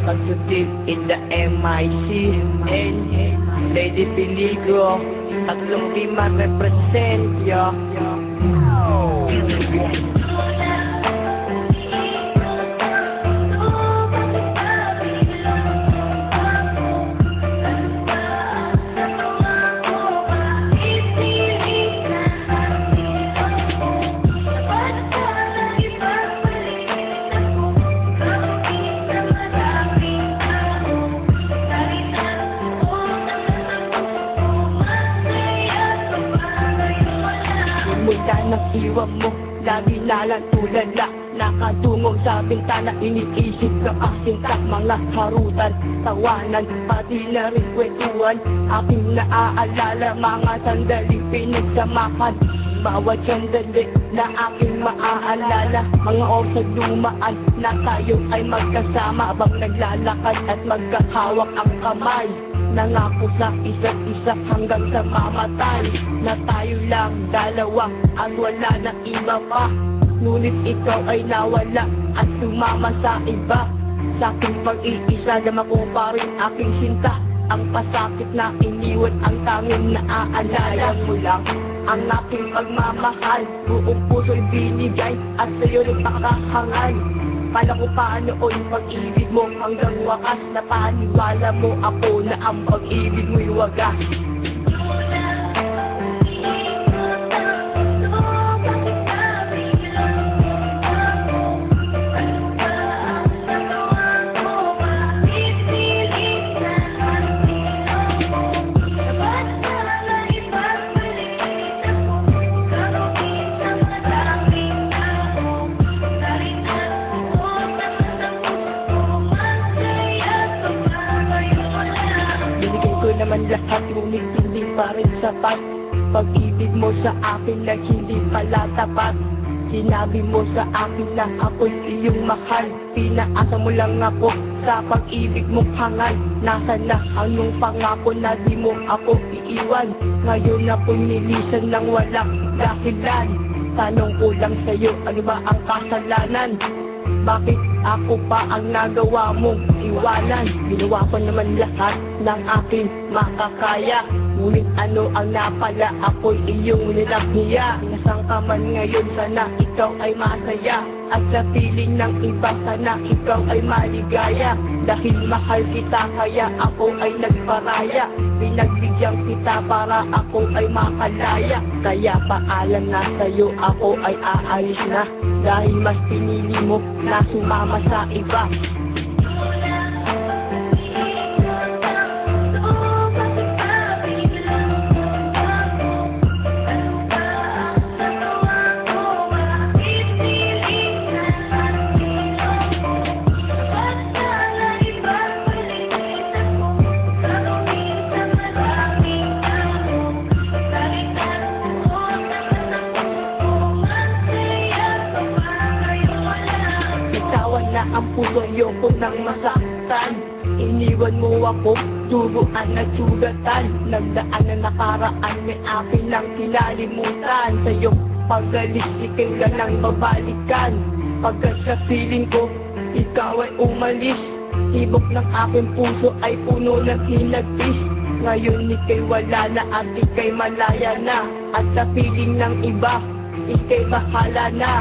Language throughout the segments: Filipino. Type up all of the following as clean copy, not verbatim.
Nakasutil in the MIC and Lady Peligro, tatlong lima represent, yo. Mula ng iwan mo, lagi na lang tulala. Nakatungo sa bintana, iniisip ka asinta. Mga harutan, tawanan, pati na rin kwentuhan. Aking naaalala, mga sandaling pinagsamahan. Bawat sandali na aking maaalala, mga oras dumaan na tayo ay magkasama. Habang naglalakad at magkahawak ang kamay, nangako sa isa't isa hanggang sa mamatay, na tayo lang dalawa at wala na iba pa. Ngunit ikaw ay nawala at sumama sa iba. Sa aking pag-iisa, dama ko pa rin aking sinta. Ang pasakit na iniwan, ang tanging naaalala mo lang ang aking pagmamahal. Buong puso'y binigay at sa'yo nagpakahangay. Pala ko paanoon pag-ibig mo hanggang wakas. Napaniwala mo ako na ang pag-ibig mo'y wagas. Naman lahat, ngunit hindi pa rin sapat. Pag-ibig mo sa akin na hindi pala tapat. Sinabi mo sa akin na ako'y iyong mahal. Pinaasa mo lang ako sa pag-ibig mong hangal. Nasaan na anong pangako na di mo ako iiwan? Ngayon ako'y nilisan ng walang dahilan. Tanong ko lang sa'yo, ano ba ang kasalanan? Bakit ako pa ang nagawa mong iwanan? Ginawa ko naman lahat ng aking makakaya. Ngunit ano ang napala, ako'y iyong nilakhiya. Nasaan ka man ngayon, sana ikaw ay masaya. At sa piling ng iba, sana ikaw ay maligaya. Dahil mahal kita, kaya ako ay nagparaya. Pinagbigyan kita para ako ay makalaya. Kaya paalam na sa'yo, ako ay aalis na. Dahil mas pinili mo na sumama sa iba. Ang puso ayoko nang masaktan. Iniwan mo ako, duguan at sugatan. Nagdaan na nakaraan, may akin lang kinalimutan. Sa iyong pagalis, ikay ka nang babalikan. Pagkat sa piling ko, ikaw ay umalis. Tibok ng aking puso ay puno ng hinagpis. Ngayon ikay wala na at ikay malaya na. At sa piling ng iba, ikay bahala na.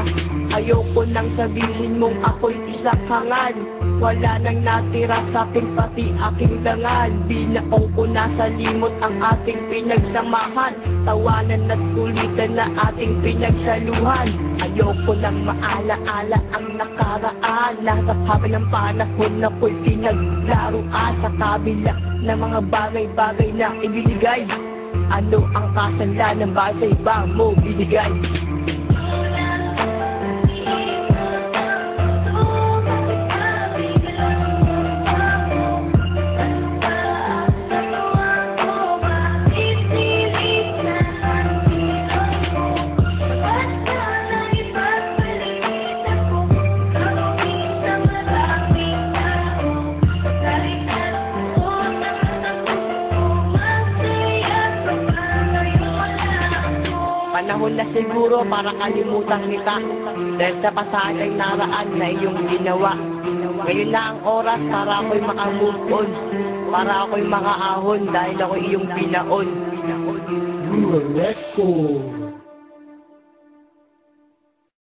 Ayoko nang sabihin mong ako'y isakhangan. Wala nang natira sa akin pati aking dangal. Binaong ko na sa limot ang ating pinagsamahan. Tawanan at kulitan na ating pinagsaluhan. Ayoko nang maalaala ang nakaraan. Nasa haba ng panahon na ko'y pinaglaruan. Sa kabila ng mga bagay-bagay na ibinigay. Ano ang kasalanan ba sa iba mo binigay? Panahon na siguro para kalimutan kita. Dahil sa pasalang naraan na iyong ginawa. Ngayon na ang oras para ako'y makamove on, para ako'y makaahon dahil ako iyong binaon. You were let go.